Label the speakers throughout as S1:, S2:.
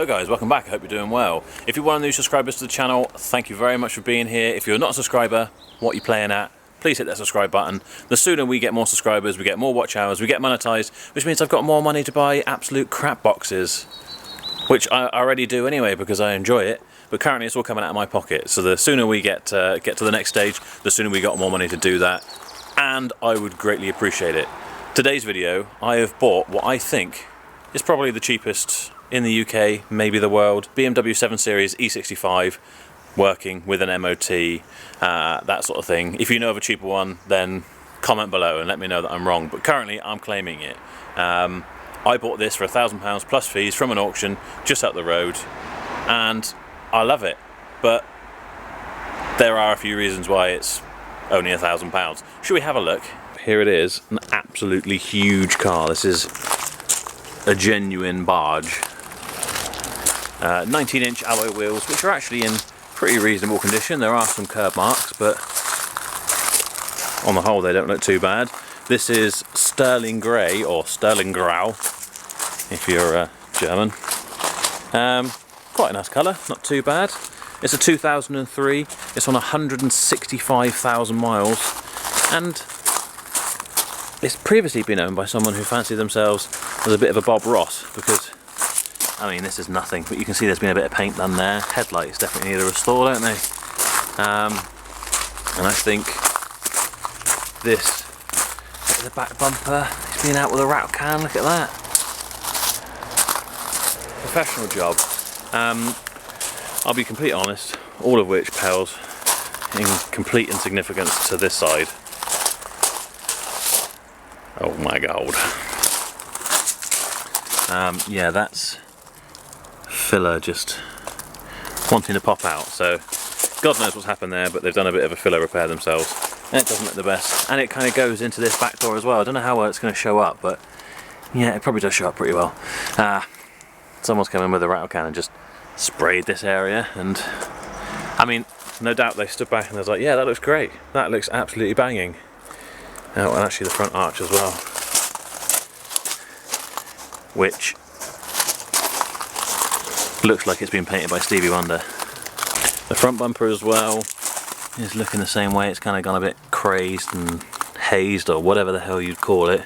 S1: guys, welcome back. I hope you're doing well. If you're one of the new subscribers to the channel, thank you very much for being here. If you're not a subscriber, what are you playing at? Please hit that subscribe button. The sooner we get more subscribers, we get more watch hours, we get monetized, which means I've got more money to buy absolute crap boxes, which I already do anyway because I enjoy it. But currently it's all coming out of my pocket. So the sooner we get to the next stage, the sooner we got more money to do that, and I would greatly appreciate it. Today's video, I have bought what I think is probably the cheapest in the UK, maybe the world, BMW 7 Series E65, working with an MOT, that sort of thing. If you know of a cheaper one, then comment below and let me know that I'm wrong, but currently I'm claiming it. I bought this for £1,000 plus fees from an auction just up the road, and I love it, but there are a few reasons why it's only £1,000. Should we have a look? Here it is, an absolutely huge car. This is a genuine barge. 19-inch alloy wheels, which are actually in pretty reasonable condition. There are some curb marks, but on the whole they don't look too bad. This is sterling grey, or sterling grau if you're German. Quite a nice colour, not too bad. It's a 2003, it's on 165,000 miles, and it's previously been owned by someone who fancied themselves as a bit of a Bob Ross, because I mean, this is nothing, but you can see there's been a bit of paint done there. Headlights definitely need a restore, don't they? And I think this, the back bumper, it's been out with a rat can, look at that. Professional job. I'll be completely honest, all of which pales in complete insignificance to this side. Oh my god. Yeah, that's filler just wanting to pop out, so God knows what's happened there, but they've done a bit of a filler repair themselves, and it doesn't look the best, and it kind of goes into this back door as well. I don't know how well it's going to show up, but yeah, it probably does show up pretty well. Someone's come in with a rattle can and just sprayed this area, and I mean, no doubt they stood back and they was like, yeah, that looks great, that looks absolutely banging. Oh, and actually the front arch as well, which looks like it's been painted by Stevie Wonder. The front bumper as well is looking the same way. It's kind of gone a bit crazed and hazed, or whatever the hell you'd call it.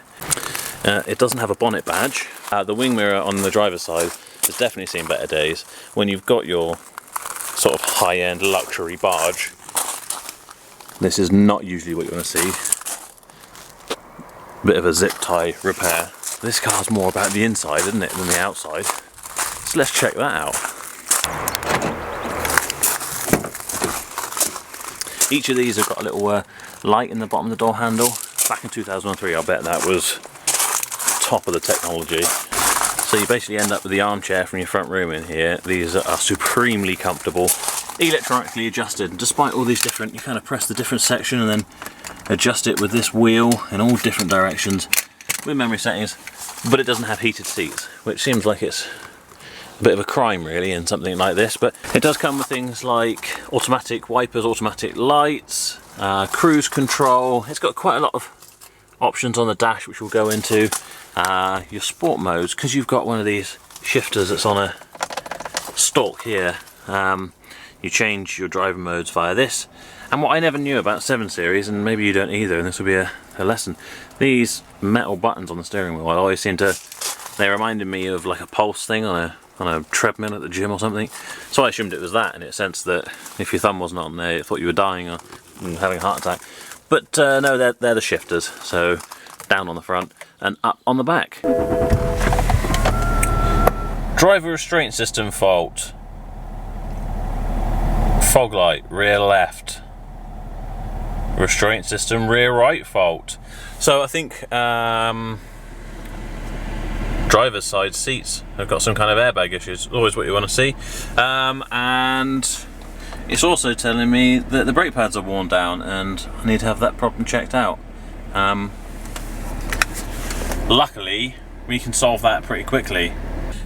S1: It doesn't have a bonnet badge. The wing mirror on the driver's side has definitely seen better days. When you've got your sort of high-end luxury barge, this is not usually what you want to see. Bit of a zip tie repair. This car's more about the inside, isn't it, than the outside. So let's check that out. Each of these have got a little light in the bottom of the door handle. Back in 2003, I bet that was top of the technology. So you basically end up with the armchair from your front room in here. These are supremely comfortable, electronically adjusted. And despite all these different, you kind of press the different section and then adjust it with this wheel in all different directions with memory settings, but it doesn't have heated seats, which seems like it's a bit of a crime really in something like this. But it does come with things like automatic wipers, automatic lights, cruise control. It's got quite a lot of options on the dash, which we'll go into. Your sport modes, because you've got one of these shifters that's on a stalk here, you change your driving modes via this. And what I never knew about 7 Series, and maybe you don't either, and this will be a lesson, these metal buttons on the steering wheel, I always seem to, they reminded me of like a pulse thing on a treadmill at the gym or something. So I assumed it was that, in its sense that if your thumb wasn't on there, you thought you were dying or having a heart attack. But no, they're the shifters, so down on the front and up on the back. Driver restraint system fault. Fog light, rear left. Restraint system, rear right fault. So I think driver's side seats have got some kind of airbag issues. Always what you want to see. And it's also telling me that the brake pads are worn down, and I need to have that problem checked out. Luckily, we can solve that pretty quickly.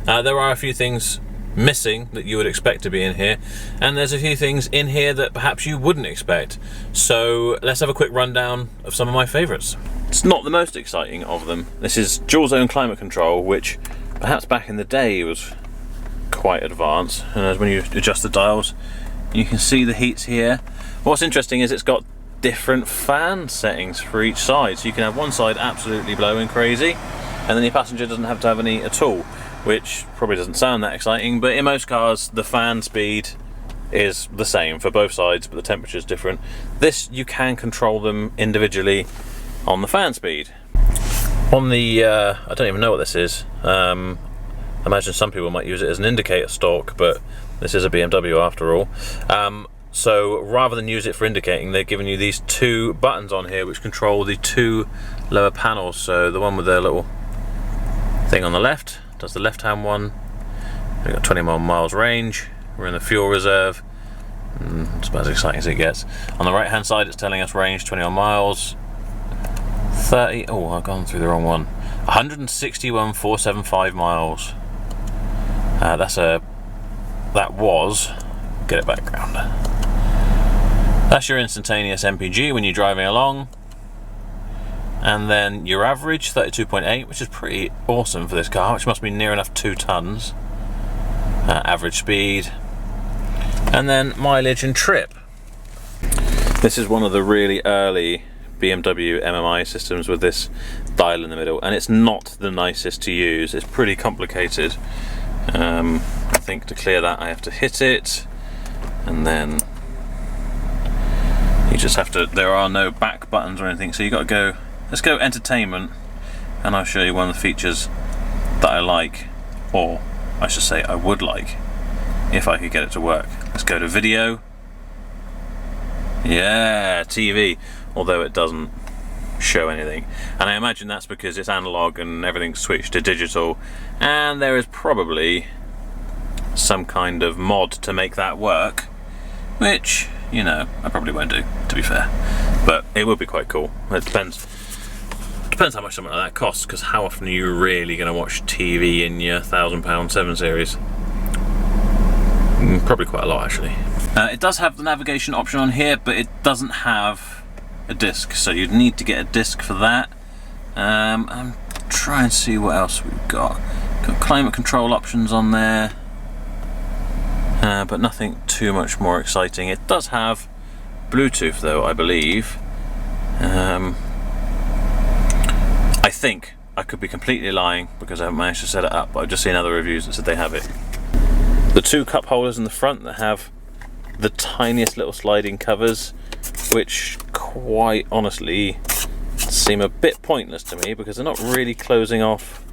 S1: There are a few things missing that you would expect to be in here, and there's a few things in here that perhaps you wouldn't expect. So let's have a quick rundown of some of my favourites. It's not the most exciting of them. This is dual zone climate control, which perhaps back in the day was quite advanced, and as when you adjust the dials you can see the heats here. What's interesting is it's got different fan settings for each side, so you can have one side absolutely blowing crazy and then your passenger doesn't have to have any at all, which probably doesn't sound that exciting, but in most cars the fan speed is the same for both sides, but the temperature is different. This, you can control them individually on the fan speed. On the I don't even know what this is. I imagine some people might use it as an indicator stalk, but this is a BMW after all. So rather than use it for indicating, they're giving you these two buttons on here which control the two lower panels. So the one with the little thing on the left does the left hand one. We've got 21 miles range. We're in the fuel reserve. It's about as exciting as it gets. On the right hand side it's telling us range 21 miles. 30, oh, I've gone through the wrong one. 161,475 miles. That was, get it back round. That's your instantaneous MPG when you're driving along. And then your average, 32.8, which is pretty awesome for this car, which must be near enough 2 tons. Average speed. And then mileage and trip. This is one of the really early BMW MMI systems with this dial in the middle, and it's not the nicest to use. It's pretty complicated. I think to clear that I have to hit it, and then you just have to, there are no back buttons or anything, so you got to go, let's go entertainment, and I'll show you one of the features that I like, or I should say I would like, if I could get it to work. Let's go to video. Yeah, TV, although it doesn't show anything, and I imagine that's because it's analog and everything's switched to digital, and there is probably some kind of mod to make that work, which, you know, I probably won't do, to be fair, but it would be quite cool. It depends how much something like that costs, because how often are you really going to watch TV in your £1,000 7 Series? Probably quite a lot, actually. It does have the navigation option on here, but it doesn't have a disc, so you'd need to get a disc for that. I'm trying to see what else we've got. Got climate control options on there, but nothing too much more exciting. It does have Bluetooth though, I believe. I think, I could be completely lying because I haven't managed to set it up, but I've just seen other reviews that said they have it. The two cup holders in the front that have the tiniest little sliding covers, which quite honestly seem a bit pointless to me because they're not really closing off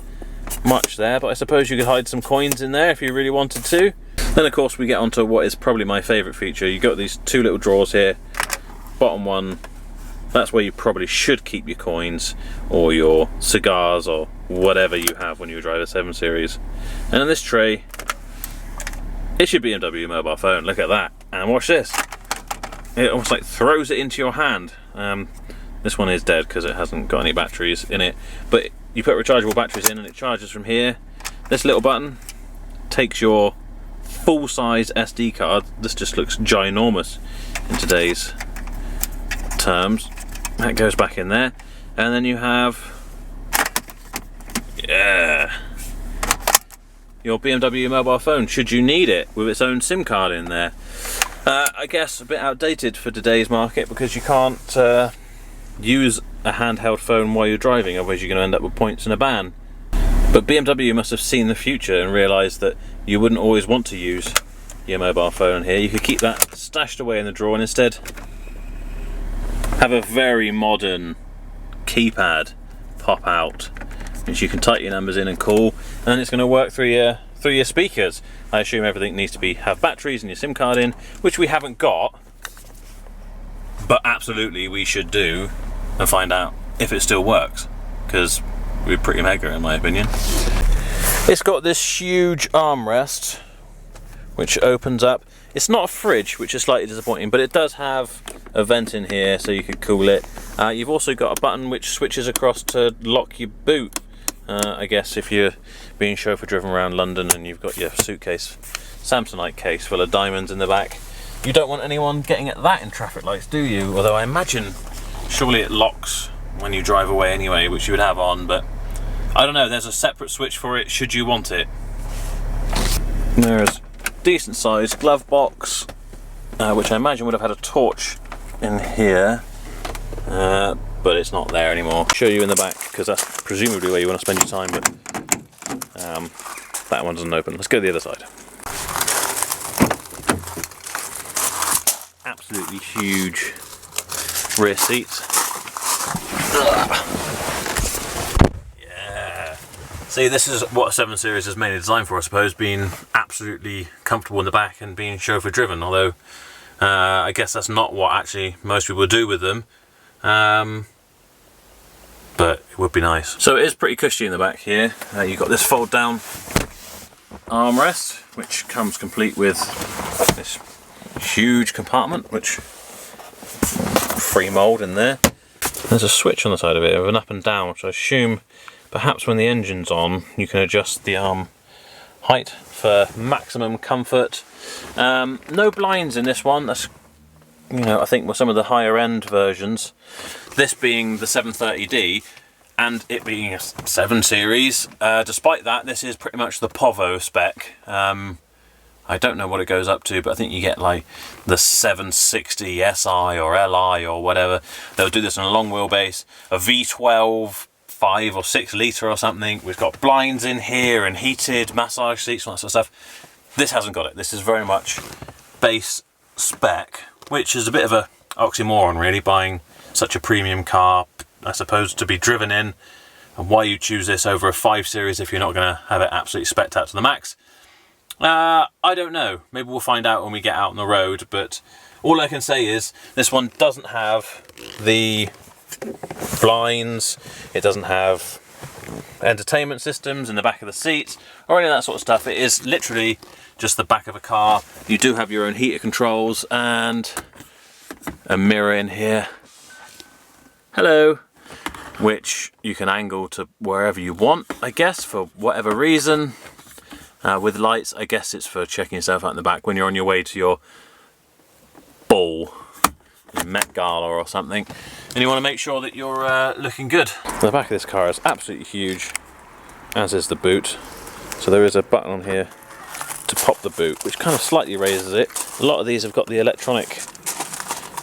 S1: much there, but I suppose you could hide some coins in there if you really wanted to. Then of course we get onto what is probably my favourite feature. You've got these two little drawers here. Bottom one, that's where you probably should keep your coins or your cigars or whatever you have when you drive a 7 Series. And in this tray, it's your BMW mobile phone. Look at that. And watch this. It almost like throws it into your hand. This one is dead because it hasn't got any batteries in it, but you put rechargeable batteries in and it charges from here. This little button takes your full-size SD card. This just looks ginormous in today's terms. That goes back in there, and then you have, yeah, your BMW mobile phone should you need it, with its own SIM card in there. I guess a bit outdated for today's market because you can't use a handheld phone while you're driving, otherwise you're going to end up with points and a ban. But BMW must have seen the future and realised that you wouldn't always want to use your mobile phone here. You could keep that stashed away in the drawer and instead have a very modern keypad pop out, which you can type your numbers in and call, and it's going to work through your speakers. I assume everything needs to have batteries and your SIM card in, which we haven't got, but absolutely we should do and find out if it still works, because we're pretty mega in my opinion. It's got this huge armrest which opens up. It's not a fridge, which is slightly disappointing, but it does have a vent in here so you could cool it. You've also got a button which switches across to lock your boot. I guess if you're being chauffeur driven around London and you've got your suitcase, Samsonite case full of diamonds in the back, you don't want anyone getting at that in traffic lights, do you? Although I imagine surely it locks when you drive away anyway, which you would have on, but I don't know, there's a separate switch for it should you want it. There's decent sized glove box, which I imagine would have had a torch in here, but it's not there anymore. Show you in the back, because that's presumably where you want to spend your time, but that one doesn't open. Let's go to the other side. Absolutely huge rear seats. Yeah. See, this is what a 7 Series is mainly designed for, I suppose, being absolutely comfortable in the back and being chauffeur driven, although I guess that's not what actually most people do with them. But it would be nice. So it is pretty cushy in the back here. You've got this fold down armrest, which comes complete with this huge compartment, which free mold in there. There's a switch on the side of it, of an up and down, which I assume perhaps when the engine's on you can adjust the arm height for maximum comfort. No blinds in this one. That's, you know, I think with some of the higher end versions, this being the 730D and it being a 7 Series, despite that, this is pretty much the Povo spec. I don't know what it goes up to, but I think you get like the 760 SI or Li or whatever. They'll do this on a long wheelbase, a V12 5 or 6 litre or something. We've got blinds in here and heated massage seats and all that sort of stuff. This hasn't got it. This is very much base spec, which is a bit of a oxymoron really, buying such a premium car, I suppose, to be driven in, and why you choose this over a 5 Series if you're not going to have it absolutely spec'd out to the max. I don't know, maybe we'll find out when we get out on the road, but all I can say is this one doesn't have the blinds, it doesn't have entertainment systems in the back of the seats or any of that sort of stuff. It is literally just the back of a car. You do have your own heater controls and a mirror in here, hello, which you can angle to wherever you want, I guess, for whatever reason. With lights, I guess it's for checking yourself out in the back when you're on your way to your ball, your Met Gala or something, and you want to make sure that you're looking good. The back of this car is absolutely huge, as is the boot. So there is a button on here to pop the boot, which kind of slightly raises it. A lot of these have got the electronic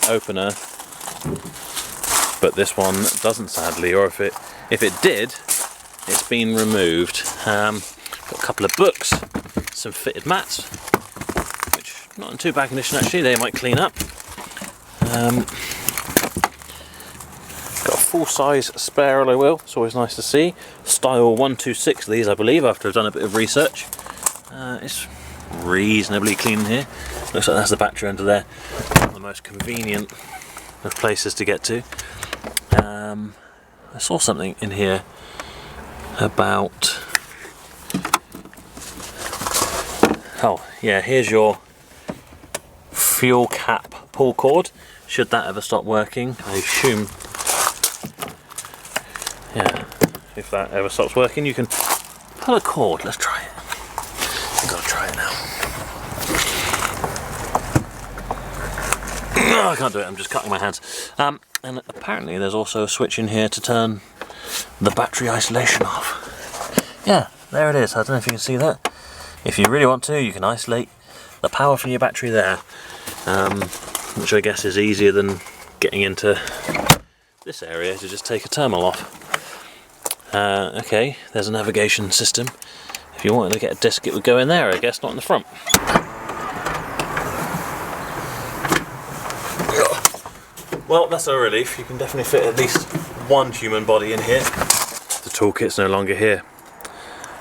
S1: opener, but this one doesn't, sadly, or if it did, it's been removed. Got a couple of books, some fitted mats, which are not in too bad condition actually, they might clean up. Got a full-size spare alloy wheel, it's always nice to see. Style 126 these, I believe, after I've done a bit of research. It's reasonably clean in here. Looks like that's the battery under there. Not the most convenient of places to get to. I saw something in here about... Oh, yeah, here's your fuel cap pull cord, should that ever stop working. I assume, yeah, if that ever stops working, you can pull a cord. Let's try it. I've got to try it now. Oh, I can't do it, I'm just cutting my hands. And apparently there's also a switch in here to turn the battery isolation off. Yeah, there it is. I don't know if you can see that. If you really want to, you can isolate the power from your battery there, which I guess is easier than getting into this area to just take a terminal off. Okay, there's a navigation system. If you wanted to get a disc, it would go in there, I guess, not in the front. Well, that's a relief. You can definitely fit at least one human body in here. The toolkit's no longer here.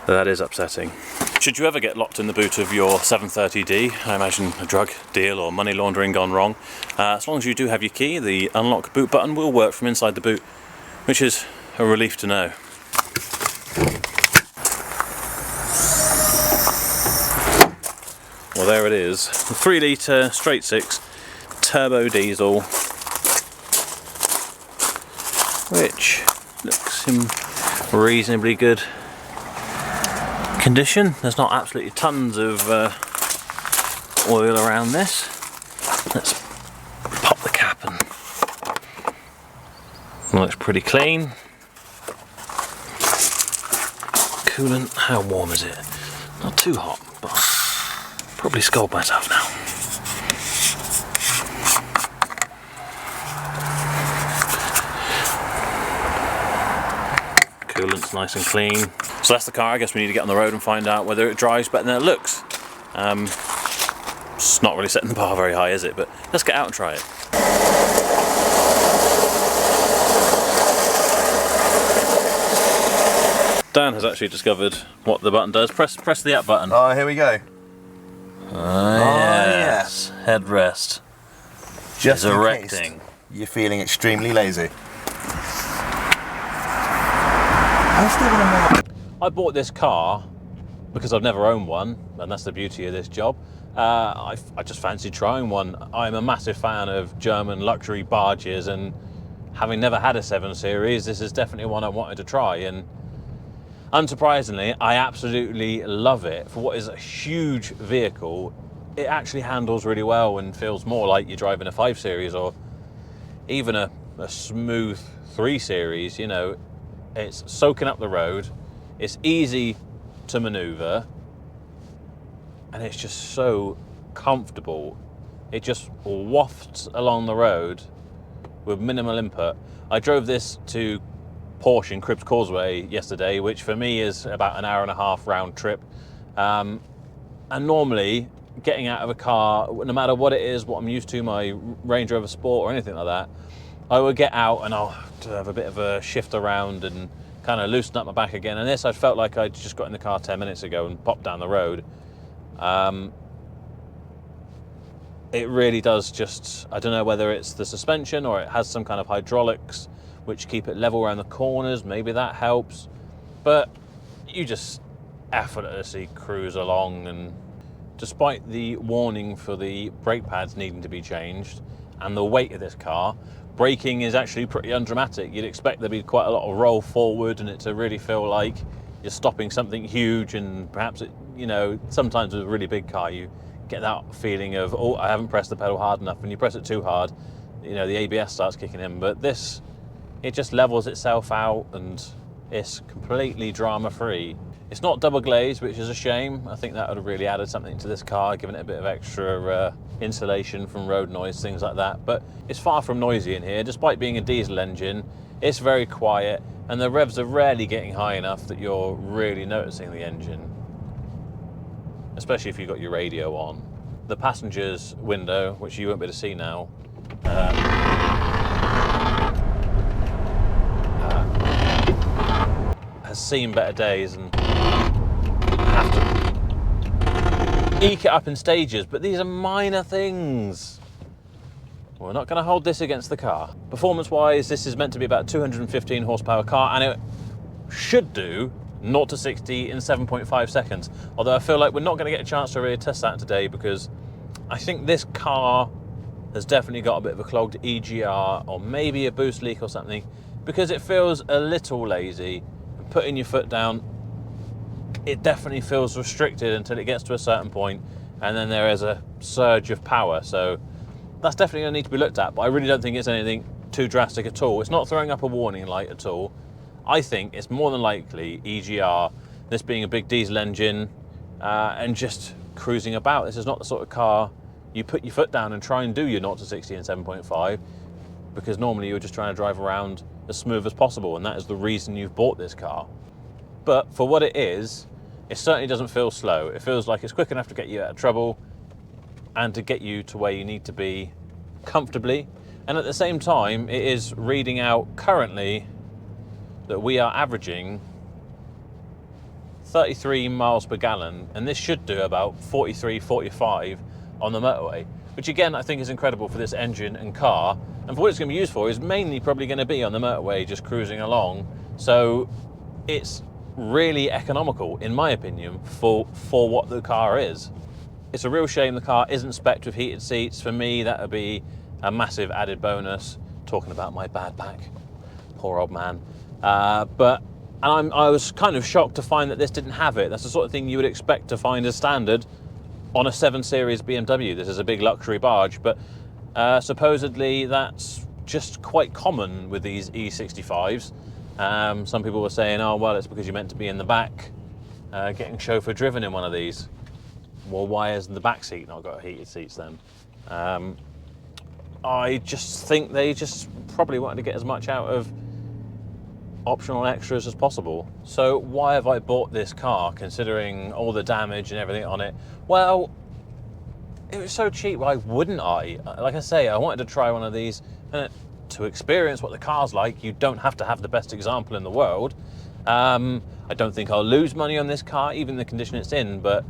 S1: That is upsetting. Should you ever get locked in the boot of your 730D, I imagine a drug deal or money laundering gone wrong, as long as you do have your key, the unlock boot button will work from inside the boot, which is a relief to know. Well, there it is, the 3 litre straight 6 turbo diesel, which looks in reasonably good condition. There's not absolutely tons of oil around this. Let's pop the cap and it looks pretty clean. Coolant, how warm is it? Not too hot, but Probably scold myself now. Coolant's nice and clean. So that's the car. I guess we need to get on the road and find out whether it drives better than it looks. It's not really setting the bar very high, is it? But let's get out and try it. Dan has actually discovered what the button does. Press the up button.
S2: Oh, here we go.
S1: Yes. Headrest.
S2: Just
S1: is erecting.
S2: You're feeling extremely lazy.
S1: I bought this car because I've never owned one, and that's the beauty of this job. I just fancied trying one. I'm a massive fan of German luxury barges, and having never had a 7 Series, this is definitely one I wanted to try. And unsurprisingly, I absolutely love it. For what is a huge vehicle, it actually handles really well and feels more like you're driving a 5 Series or even a smooth 3 Series. You know, it's soaking up the road, it's easy to maneuver, and it's just so comfortable. It just wafts along the road with minimal input. I drove this to Porsche in Cribbs Causeway yesterday, which for me is about an hour and a half round trip. And normally, getting out of a car, no matter what it is, what I'm used to, my Range Rover Sport or anything like that, I would get out and I'll have a bit of a shift around and kind of loosen up my back again. And this, I felt like I'd just got in the car 10 minutes ago and popped down the road. It really does just, I don't know whether it's the suspension or it has some kind of hydraulics which keep it level around the corners. Maybe that helps. But you just effortlessly cruise along, and despite the warning for the brake pads needing to be changed and the weight of this car, braking is actually pretty undramatic. You'd expect there'd be quite a lot of roll forward and it to really feel like you're stopping something huge, and perhaps it, you know, sometimes with a really big car you get that feeling of, oh, I haven't pressed the pedal hard enough. When you press it too hard, you know, the ABS starts kicking in. But this, it just levels itself out and it's completely drama free. It's not double glazed, which is a shame. I think that would have really added something to this car, given it a bit of extra insulation from road noise, things like that. But it's far from noisy in here. Despite being a diesel engine, it's very quiet, and the revs are rarely getting high enough that you're really noticing the engine, especially if you've got your radio on. The passenger's window, which you won't be able to see now, has seen better days, and have to eke it up in stages, but these are minor things. We're not going to hold this against the car. Performance-wise, this is meant to be about 215 horsepower car, and it should do 0 to 60 in 7.5 seconds. Although I feel like we're not going to get a chance to really test that today, because I think this car has definitely got a bit of a clogged EGR or maybe a boost leak or something, because it feels a little lazy. Putting your foot down, it definitely feels restricted until it gets to a certain point, and then there is a surge of power. So that's definitely going to need to be looked at, but I really don't think it's anything too drastic at all. It's not throwing up a warning light at all. I think it's more than likely EGR, this being a big diesel engine, and just cruising about. This is not the sort of car you put your foot down and try and do your 0 to 60 in 7.5, because normally you're just trying to drive around as smooth as possible, and that is the reason you've bought this car. But for what it is, it certainly doesn't feel slow. It feels like it's quick enough to get you out of trouble and to get you to where you need to be comfortably. And at the same time, it is reading out currently that we are averaging 33 miles per gallon, and this should do about 43, 45 on the motorway, which again I think is incredible for this engine and car. And for what it's going to be used for is mainly probably going to be on the motorway, just cruising along. So it's really economical, in my opinion, for what the car is. It's a real shame the car isn't spec'd with heated seats. For me, that would be a massive added bonus. Talking about my bad back, poor old man. I was kind of shocked to find that this didn't have it. That's the sort of thing you would expect to find as standard on a 7 Series BMW. This is a big luxury barge, but supposedly that's just quite common with these E65s. Some people were saying, oh, well, it's because you're meant to be in the back getting chauffeur driven in one of these. well, why hasn't the back seat not got heated seats then? I just think they just probably wanted to get as much out of optional extras as possible. So why have I bought this car considering all the damage and everything on it? Well, it was so cheap, why wouldn't I? Like I say, I wanted to try one of these, and to experience what the car's like, you don't have to have the best example in the world. I don't think I'll lose money on this car, even the condition it's in, but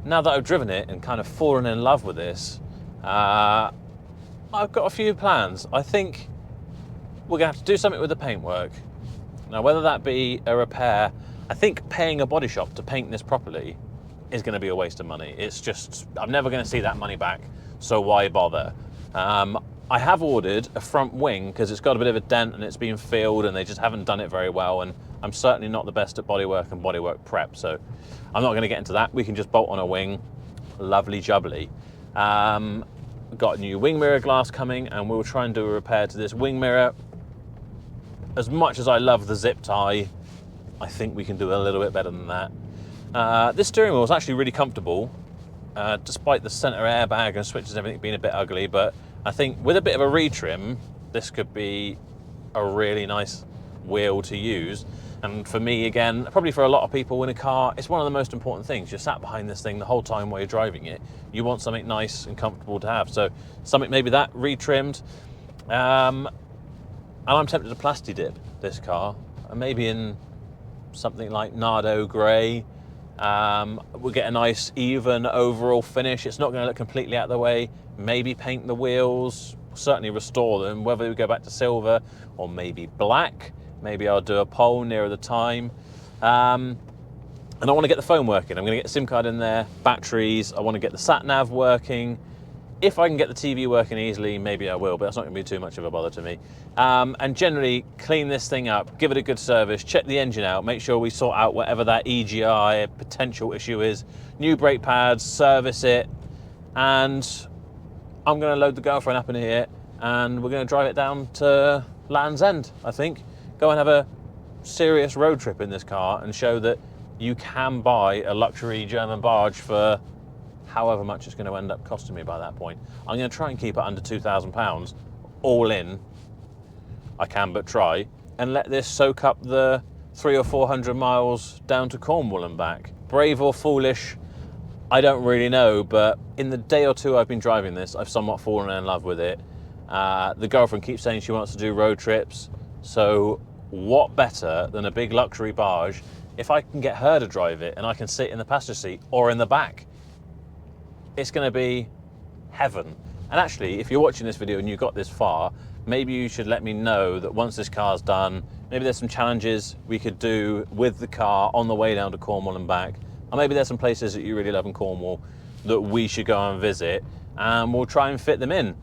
S1: now that I've driven it and kind of fallen in love with this, I've got a few plans. I think we're gonna have to do something with the paintwork. Now, whether that be a repair, I think paying a body shop to paint this properly is gonna be a waste of money. It's just, I'm never gonna see that money back, so why bother? I have ordered a front wing because it's got a bit of a dent and it's been filled and they just haven't done it very well, and I'm certainly not the best at bodywork and bodywork prep, so I'm not gonna get into that. We can just bolt on a wing, lovely jubbly. Got a new wing mirror glass coming, and we'll try and do a repair to this wing mirror. As much as I love the zip tie, I think we can do a little bit better than that. This steering wheel is actually really comfortable, despite the center airbag and switches and everything being a bit ugly, but I think with a bit of a retrim, this could be a really nice wheel to use. And for me, again, probably for a lot of people in a car, it's one of the most important things. You're sat behind this thing the whole time while you're driving it. You want something nice and comfortable to have. So something maybe that retrimmed. And I'm tempted to plasti dip this car, maybe in something like Nardo grey. We'll get a nice even overall finish. It's not going to look completely out of the way. Maybe paint the wheels, certainly restore them, whether we go back to silver or maybe black. Maybe I'll do a poll nearer the time. And I want to get the phone working. I'm going to get the SIM card in there, batteries. I want to get the sat nav working. If I can get the TV working easily, maybe I will, but that's not going to be too much of a bother to me. And generally clean this thing up, give it a good service, check the engine out, make sure we sort out whatever that EGI potential issue is, new brake pads, service it, and I'm going to load the girlfriend up in here and we're going to drive it down to Land's End, I think. Go and have a serious road trip in this car and show that you can buy a luxury German barge for however much it's going to end up costing me by that point. I'm going to try and keep it under £2,000 all in. I can but try, and let this soak up the 300 or 400 miles down to Cornwall and back. Brave or foolish, I don't really know, but in the day or two I've been driving this, I've somewhat fallen in love with it. The girlfriend keeps saying she wants to do road trips, so what better than a big luxury barge if I can get her to drive it and I can sit in the passenger seat or in the back. It's going to be heaven. And actually, if you're watching this video and you got this far, maybe you should let me know that once this car's done, maybe there's some challenges we could do with the car on the way down to Cornwall and back, or maybe there's some places that you really love in Cornwall that we should go and visit, and we'll try and fit them in.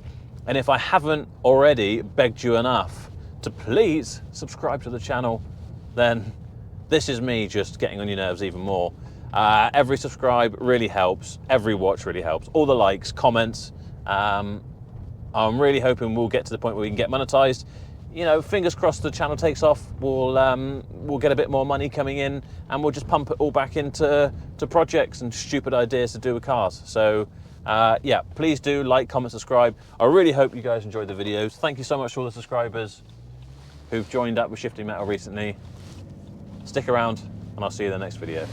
S1: And if I haven't already begged you enough to please subscribe to the channel, then this is me just getting on your nerves even more. Every subscribe really helps, every watch really helps, all the likes, comments. I'm really hoping we'll get to the point where we can get monetized. You know, fingers crossed the channel takes off, we'll get a bit more money coming in, and we'll just pump it all back into projects and stupid ideas to do with cars. So yeah, please do like, comment, subscribe. I really hope you guys enjoyed the videos. Thank you so much to all the subscribers who've joined up with Shifting Metal recently. Stick around and I'll see you in the next video.